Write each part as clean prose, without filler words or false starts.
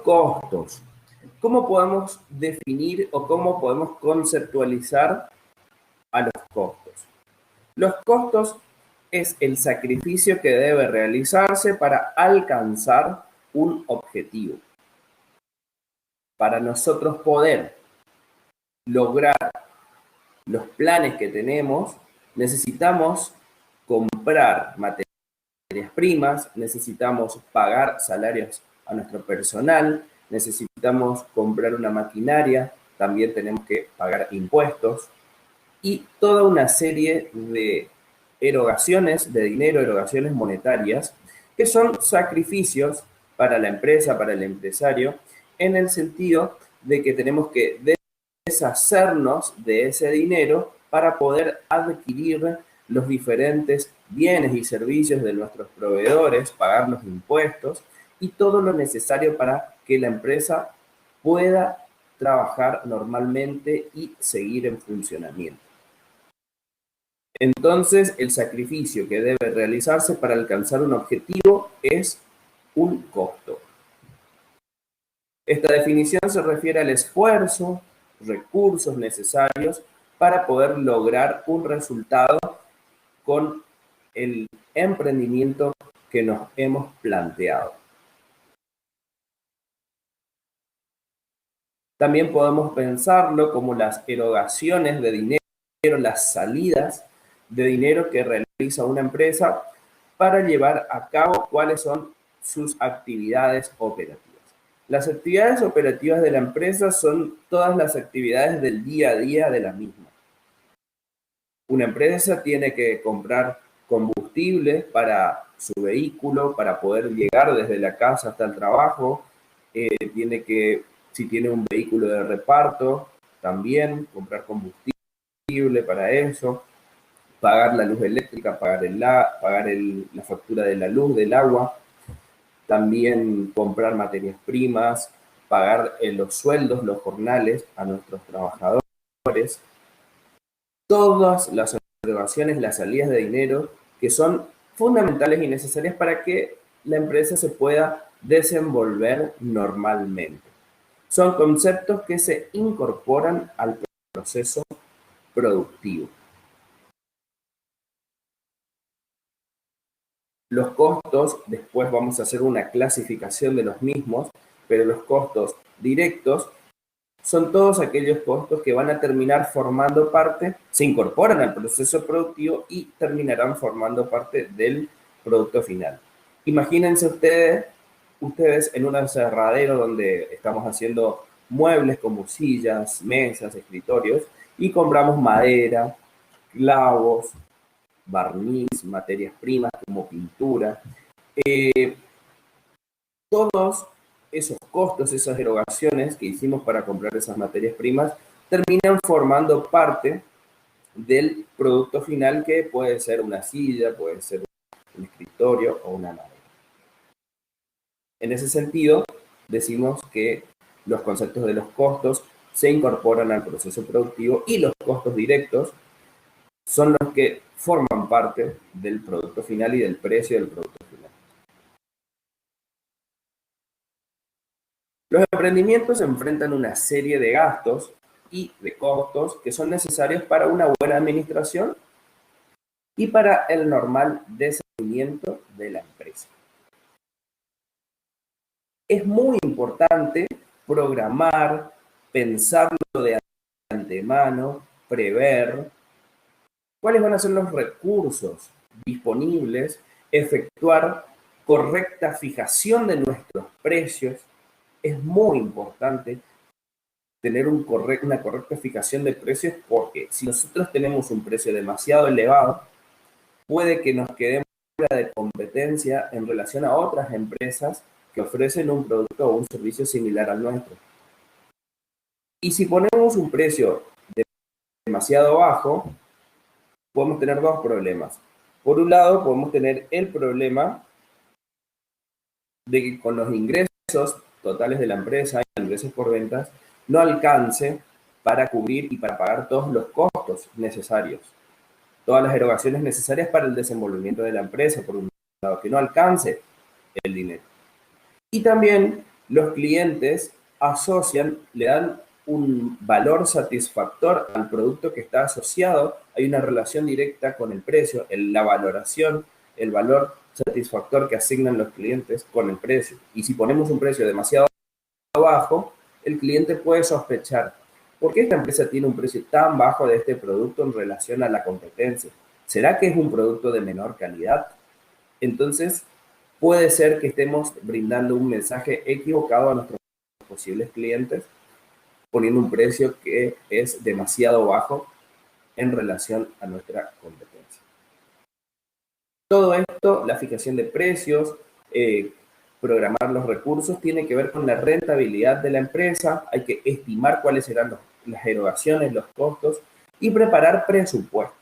costos. ¿Cómo podemos definir o cómo podemos conceptualizar a los costos? Los costos es el sacrificio que debe realizarse para alcanzar un objetivo. Para nosotros poder lograr los planes que tenemos, necesitamos comprar materias primas, necesitamos pagar salarios a nuestro personal, necesitamos comprar una maquinaria, también tenemos que pagar impuestos y toda una serie de erogaciones de dinero, erogaciones monetarias, que son sacrificios para la empresa, para el empresario, en el sentido de que tenemos que deshacernos de ese dinero para poder adquirir los diferentes bienes y servicios de nuestros proveedores, pagar los impuestos y todo lo necesario para que la empresa pueda trabajar normalmente y seguir en funcionamiento. Entonces, el sacrificio que debe realizarse para alcanzar un objetivo es un costo. Esta definición se refiere al esfuerzo, recursos necesarios para poder lograr un resultado con el emprendimiento que nos hemos planteado. También podemos pensarlo como las erogaciones de dinero, las salidas de dinero que realiza una empresa para llevar a cabo cuáles son sus actividades operativas. Las actividades operativas de la empresa son todas las actividades del día a día de la misma. Una empresa tiene que comprar combustible para su vehículo, para poder llegar desde la casa hasta el trabajo. Tiene que, si tiene un vehículo de reparto, también comprar combustible para eso, pagar la luz eléctrica, pagar la factura de la luz, del agua, también comprar materias primas, pagar los sueldos, los jornales a nuestros trabajadores. Todas las erogaciones, las salidas de dinero que son fundamentales y necesarias para que la empresa se pueda desenvolver normalmente. Son conceptos que se incorporan al proceso productivo. Los costos, después vamos a hacer una clasificación de los mismos, pero los costos directos son todos aquellos costos que van a terminar formando parte, se incorporan al proceso productivo y terminarán formando parte del producto final. Imagínense ustedes en un aserradero donde estamos haciendo muebles como sillas, mesas, escritorios y compramos madera, clavos, barniz, materias primas como pintura. Todos esos costos, esas erogaciones que hicimos para comprar esas materias primas, terminan formando parte del producto final que puede ser una silla, puede ser un escritorio o una madera. En ese sentido, decimos que los conceptos de los costos se incorporan al proceso productivo y los costos directos son los que forman parte del producto final y del precio del producto final. Los emprendimientos enfrentan una serie de gastos y de costos que son necesarios para una buena administración y para el normal desenvolvimiento de la empresa. Es muy importante programar, pensarlo de antemano, prever cuáles van a ser los recursos disponibles, efectuar correcta fijación de nuestros precios. Es muy importante tener una correcta fijación de precios porque si nosotros tenemos un precio demasiado elevado, puede que nos quedemos fuera de competencia en relación a otras empresas que ofrecen un producto o un servicio similar al nuestro. Y si ponemos un precio demasiado bajo, podemos tener dos problemas. Por un lado, podemos tener el problema de que con los ingresos totales de la empresa, ingresos por ventas, no alcance para cubrir y para pagar todos los costos necesarios, todas las erogaciones necesarias para el desenvolvimiento de la empresa, por un lado, que no alcance el dinero. Y también los clientes asocian, le dan un valor satisfactor al producto que está asociado, hay una relación directa con el precio, la valoración, el valor satisfactor que asignan los clientes con el precio. Y si ponemos un precio demasiado bajo, el cliente puede sospechar, ¿por qué esta empresa tiene un precio tan bajo de este producto en relación a la competencia? ¿Será que es un producto de menor calidad? Entonces, puede ser que estemos brindando un mensaje equivocado a nuestros posibles clientes, poniendo un precio que es demasiado bajo en relación a nuestra competencia. Todo esto, la fijación de precios, programar los recursos, tiene que ver con la rentabilidad de la empresa. Hay que estimar cuáles serán las erogaciones, los costos y preparar presupuestos.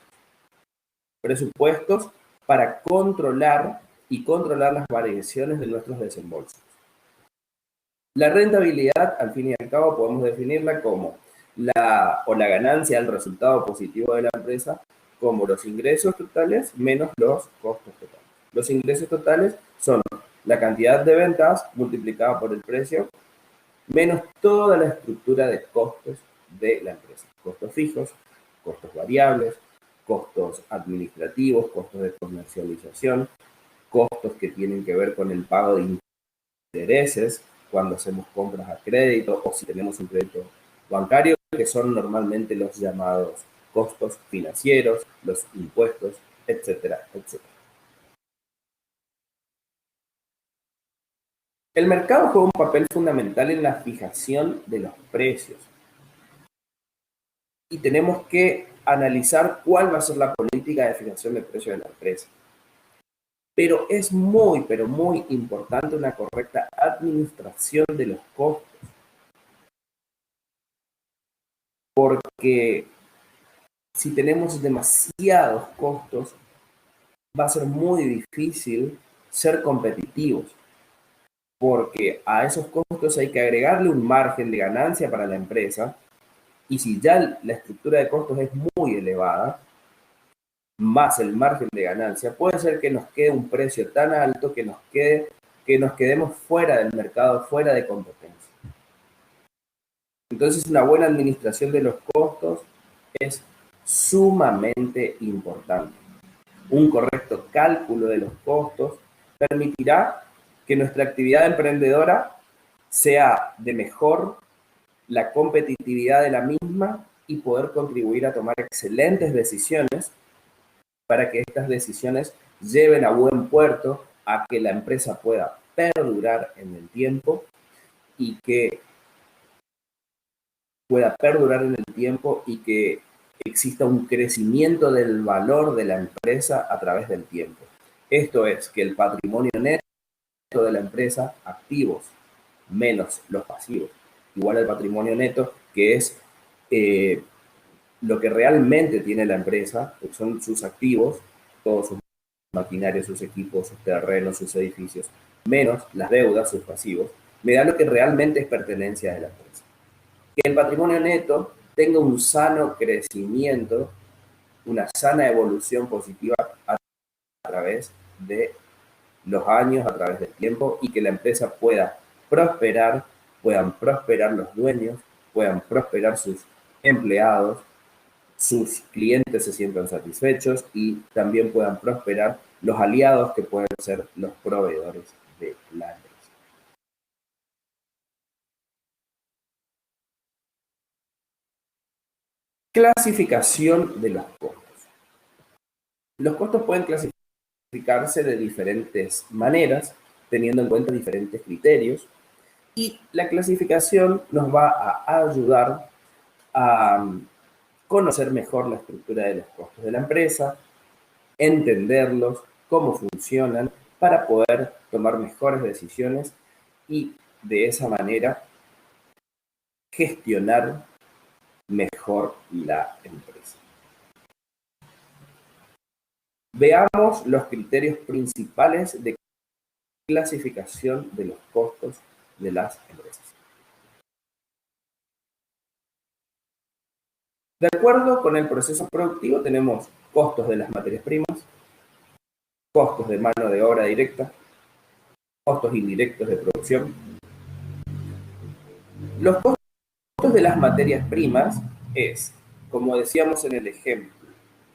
Presupuestos para controlar las variaciones de nuestros desembolsos. La rentabilidad, al fin y al cabo, podemos definirla como la ganancia, el resultado positivo de la empresa, como los ingresos totales menos los costos totales. Los ingresos totales son la cantidad de ventas multiplicada por el precio, menos toda la estructura de costos de la empresa. Costos fijos, costos variables, costos administrativos, costos de comercialización, costos que tienen que ver con el pago de intereses cuando hacemos compras a crédito o si tenemos un crédito bancario, que son normalmente los llamados costos financieros, los impuestos, etcétera, etcétera. El mercado juega un papel fundamental en la fijación de los precios y tenemos que analizar cuál va a ser la política de fijación de precios de la empresa. Pero es pero muy importante una correcta administración de los costos, porque si tenemos demasiados costos, va a ser muy difícil ser competitivos, porque a esos costos hay que agregarle un margen de ganancia para la empresa, y si ya la estructura de costos es muy elevada, más el margen de ganancia, puede ser que nos quede un precio tan alto que nos quedemos fuera del mercado, fuera de competencia. Entonces, una buena administración de los costos es sumamente importante. Un correcto cálculo de los costos permitirá que nuestra actividad emprendedora sea de mejor la competitividad de la misma y poder contribuir a tomar excelentes decisiones para que estas decisiones lleven a buen puerto, a que la empresa pueda perdurar en el tiempo y que exista un crecimiento del valor de la empresa a través del tiempo. Esto es que el patrimonio neto de la empresa, activos menos los pasivos, igual al patrimonio neto, que es lo que realmente tiene la empresa, que son sus activos, todos sus maquinarias, sus equipos, sus terrenos, sus edificios, menos las deudas, sus pasivos, me da lo que realmente es pertenencia de la empresa. Que el patrimonio neto tenga un sano crecimiento, una sana evolución positiva a través de los años, a través del tiempo, y que la empresa pueda prosperar, puedan prosperar los dueños, puedan prosperar sus empleados, sus clientes se sientan satisfechos y también puedan prosperar los aliados que pueden ser los proveedores de la empresa. Clasificación de los costos. Los costos pueden clasificarse de diferentes maneras, teniendo en cuenta diferentes criterios, y la clasificación nos va a ayudar a conocer mejor la estructura de los costos de la empresa, entenderlos, cómo funcionan, para poder tomar mejores decisiones y de esa manera gestionar mejor la empresa. Veamos los criterios principales de clasificación de los costos de las empresas. De acuerdo con el proceso productivo, tenemos costos de las materias primas, costos de mano de obra directa, costos indirectos de producción, Los costos de las materias primas es, como decíamos en el ejemplo,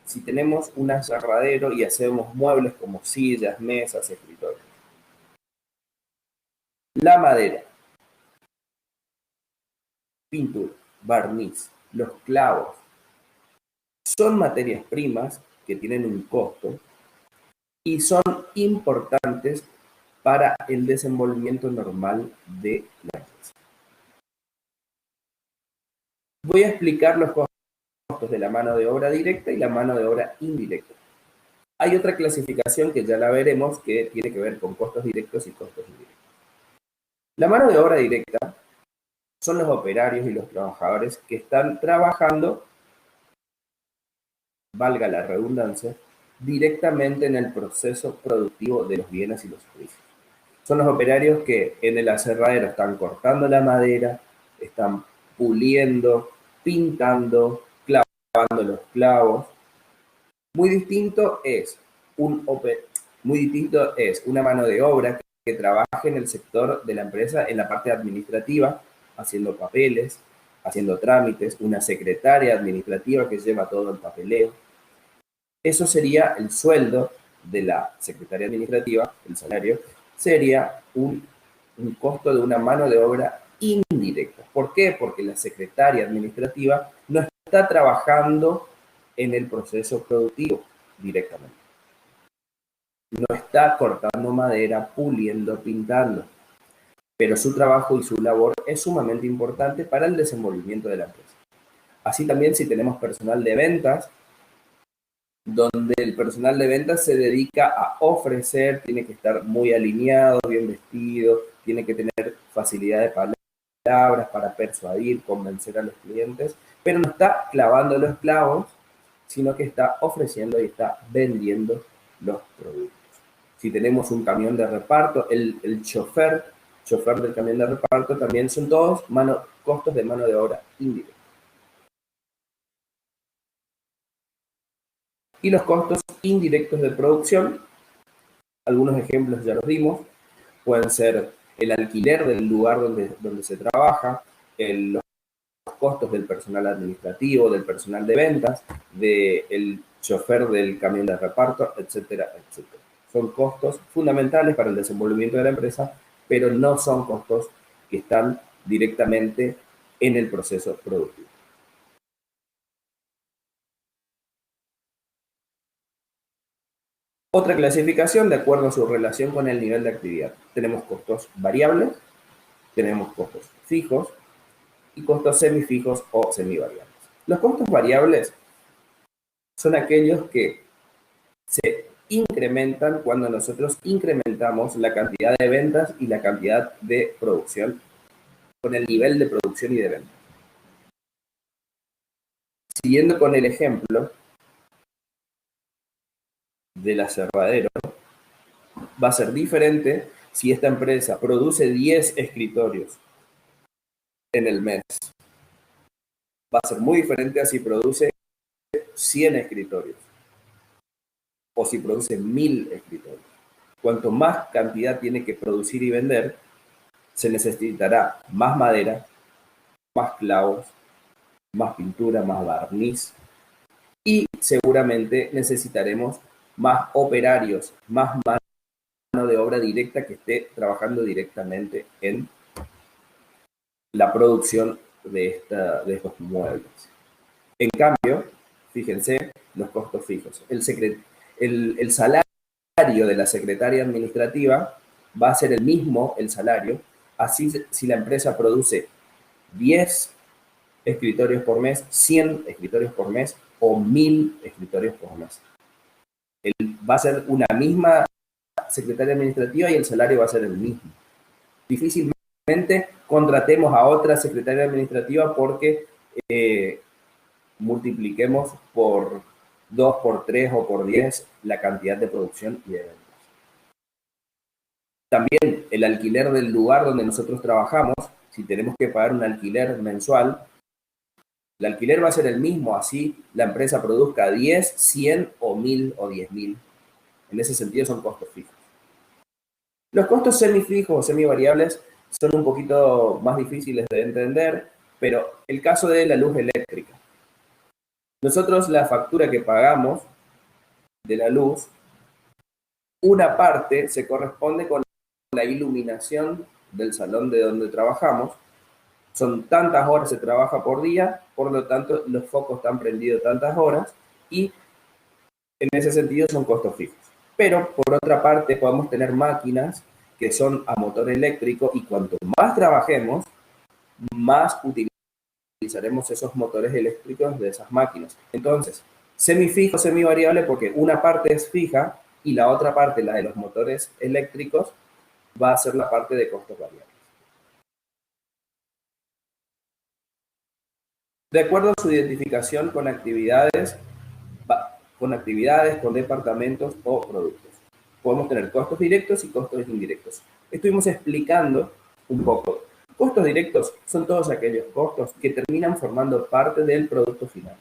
si tenemos un aserradero y hacemos muebles como sillas, mesas, escritorios. La madera, pintura, barniz, los clavos, son materias primas que tienen un costo y son importantes para el desenvolvimiento normal de la empresa. Voy a explicar los costos de la mano de obra directa y la mano de obra indirecta. Hay otra clasificación que ya la veremos que tiene que ver con costos directos y costos indirectos. La mano de obra directa son los operarios y los trabajadores que están trabajando, valga la redundancia, directamente en el proceso productivo de los bienes y los servicios. Son los operarios que en el aserradero están cortando la madera, están puliendo, pintando, clavando los clavos. Muy distinto es una mano de obra que trabaja en el sector de la empresa en la parte administrativa, haciendo papeles, haciendo trámites, una secretaria administrativa que lleva todo el papeleo. Eso sería el sueldo de la secretaria administrativa, el salario, sería un costo de una mano de obra indirecta. ¿Por qué? Porque la secretaria administrativa no está trabajando en el proceso productivo directamente. No está cortando madera, puliendo, pintando, pero su trabajo y su labor es sumamente importante para el desenvolvimiento de la empresa. Así también si tenemos personal de ventas, donde el personal de ventas se dedica a ofrecer, tiene que estar muy alineado, bien vestido, tiene que tener facilidad de palabras para persuadir, convencer a los clientes, pero no está clavando los clavos, sino que está ofreciendo y está vendiendo los productos. Si tenemos un camión de reparto, el chofer del camión de reparto también son todos costos de mano de obra indirecta. Y los costos indirectos de producción, algunos ejemplos ya los dimos, pueden ser el alquiler del lugar donde se trabaja, los costos del personal administrativo, del personal de ventas, del chofer del camión de reparto, etcétera, etcétera. Son costos fundamentales para el desenvolvimiento de la empresa, pero no son costos que están directamente en el proceso productivo. Otra clasificación de acuerdo a su relación con el nivel de actividad. Tenemos costos variables, tenemos costos fijos y costos semifijos o semivariables. Los costos variables son aquellos que se incrementan cuando nosotros incrementamos la cantidad de ventas y la cantidad de producción con el nivel de producción y de venta. Siguiendo con el ejemplo del aserradero, va a ser diferente si esta empresa produce 10 escritorios en el mes. Va a ser muy diferente a si produce 100 escritorios o si produce 1000 escritorios. Cuanto más cantidad tiene que producir y vender, se necesitará más madera, más clavos, más pintura, más barniz y seguramente necesitaremos más operarios, más mano de obra directa que esté trabajando directamente en la producción de estos muebles. En cambio, fíjense los costos fijos. El salario de la secretaria administrativa va a ser el mismo, el salario, así si la empresa produce 10 escritorios por mes, 100 escritorios por mes o 1000 escritorios por mes. Va a ser una misma secretaria administrativa y el salario va a ser el mismo. Difícilmente contratemos a otra secretaria administrativa porque multipliquemos por 2, por 3 o por 10 la cantidad de producción y de ventas. También el alquiler del lugar donde nosotros trabajamos, si tenemos que pagar un alquiler mensual, el alquiler va a ser el mismo, así la empresa produzca 10, 100 o 1000 o 10.000. En ese sentido son costos fijos. Los costos semifijos o semivariables son un poquito más difíciles de entender, pero el caso de la luz eléctrica. Nosotros la factura que pagamos de la luz, una parte se corresponde con la iluminación del salón de donde trabajamos. Son tantas horas se trabaja por día, por lo tanto los focos están prendidos tantas horas y en ese sentido son costos fijos. Pero por otra parte podemos tener máquinas que son a motor eléctrico y cuanto más trabajemos, más utilizaremos esos motores eléctricos de esas máquinas. Entonces, semifijo, semivariable, porque una parte es fija y la otra parte, la de los motores eléctricos, va a ser la parte de costos variables. De acuerdo a su identificación con departamentos o productos. Podemos tener costos directos y costos indirectos. Estuvimos explicando un poco. Costos directos son todos aquellos costos que terminan formando parte del producto final.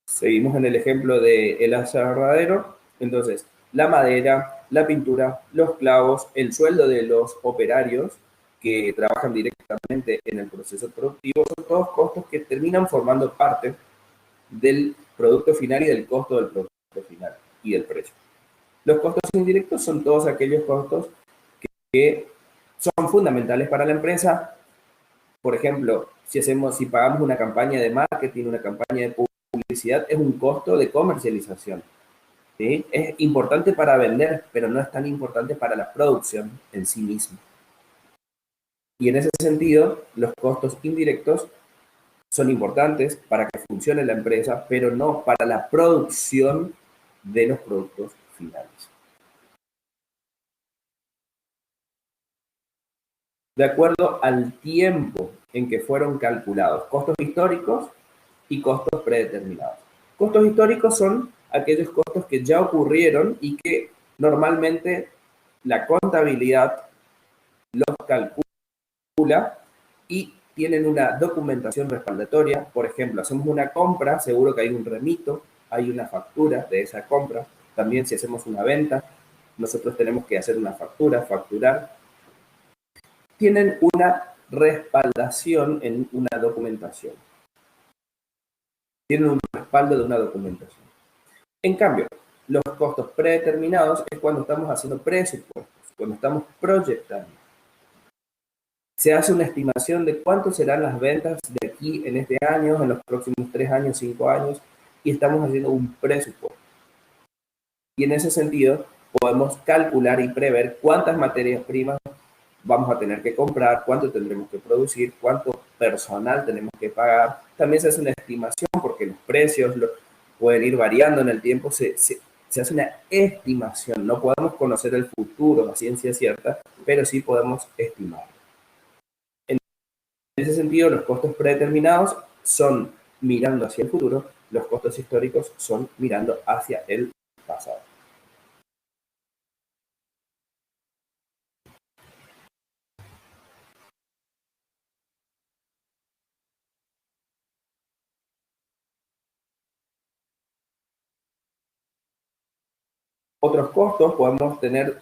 Seguimos en el ejemplo del aserradero. Entonces, la madera, la pintura, los clavos, el sueldo de los operarios que trabajan directamente en el proceso productivo, son todos costos que terminan formando parte del producto final y del costo del producto final y del precio. Los costos indirectos son todos aquellos costos que son fundamentales para la empresa. Por ejemplo, si pagamos una campaña de marketing, una campaña de publicidad, es un costo de comercialización. ¿Sí? Es importante para vender, pero no es tan importante para la producción en sí misma. Y en ese sentido, los costos indirectos son importantes para que funcione la empresa, pero no para la producción de los productos finales. De acuerdo al tiempo en que fueron calculados, costos históricos y costos predeterminados. Costos históricos son aquellos costos que ya ocurrieron y que normalmente la contabilidad los calcula y tienen una documentación respaldatoria. Por ejemplo, hacemos una compra, seguro que hay un remito, hay una factura de esa compra. También si hacemos una venta, nosotros tenemos que hacer una factura, facturar. Tienen una respaldación en una documentación. Tienen un respaldo de una documentación. En cambio, los costos predeterminados es cuando estamos haciendo presupuestos, cuando estamos proyectando. Se hace una estimación de cuánto serán las ventas de aquí en este año, en los próximos 3 años, 5 años, y estamos haciendo un presupuesto. Y en ese sentido, podemos calcular y prever cuántas materias primas vamos a tener que comprar, cuánto tendremos que producir, cuánto personal tenemos que pagar. También se hace una estimación porque los precios pueden ir variando en el tiempo. Se hace una estimación. No podemos conocer el futuro a ciencia cierta, pero sí podemos estimar. En ese sentido, los costos predeterminados son mirando hacia el futuro, los costos históricos son mirando hacia el pasado. Otros costos, podemos tener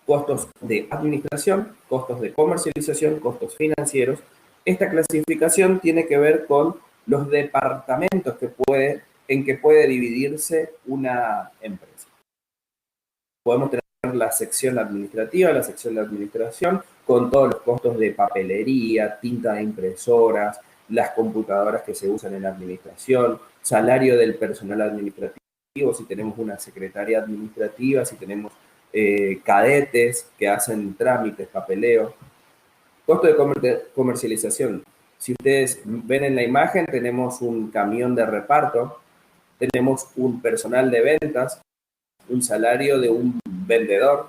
costos de administración, costos de comercialización, costos financieros. Esta clasificación tiene que ver con los departamentos en que puede dividirse una empresa. Podemos tener la sección administrativa, la sección de administración, con todos los costos de papelería, tinta de impresoras, las computadoras que se usan en la administración, salario del personal administrativo, si tenemos una secretaria administrativa, si tenemos cadetes que hacen trámites, papeleo. Costo de comercialización. Si ustedes ven en la imagen, tenemos un camión de reparto, tenemos un personal de ventas, un salario de un vendedor.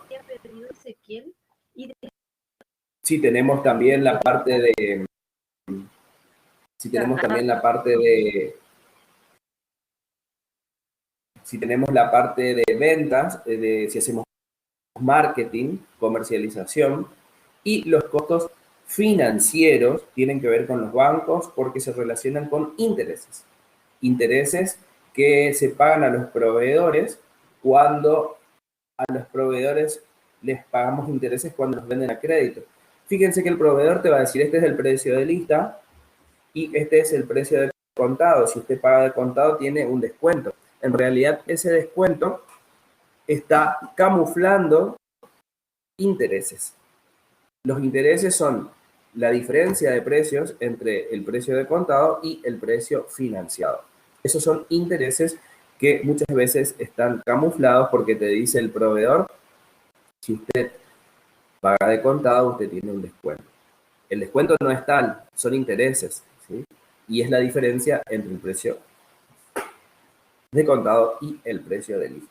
Si tenemos también la parte de... Si tenemos también la parte de... Si tenemos la parte de ventas, si hacemos marketing, comercialización, y los costos financieros tienen que ver con los bancos porque se relacionan con intereses. Intereses que se pagan a los proveedores cuando a los proveedores les pagamos intereses cuando nos venden a crédito. Fíjense que el proveedor te va a decir, este es el precio de lista y este es el precio de contado. Si usted paga de contado, tiene un descuento. En realidad, ese descuento está camuflando intereses. Los intereses son la diferencia de precios entre el precio de contado y el precio financiado. Esos son intereses que muchas veces están camuflados porque te dice el proveedor, si usted paga de contado, usted tiene un descuento. El descuento no es tal, son intereses, ¿sí? Y es la diferencia entre el precio de contado y el precio de lista.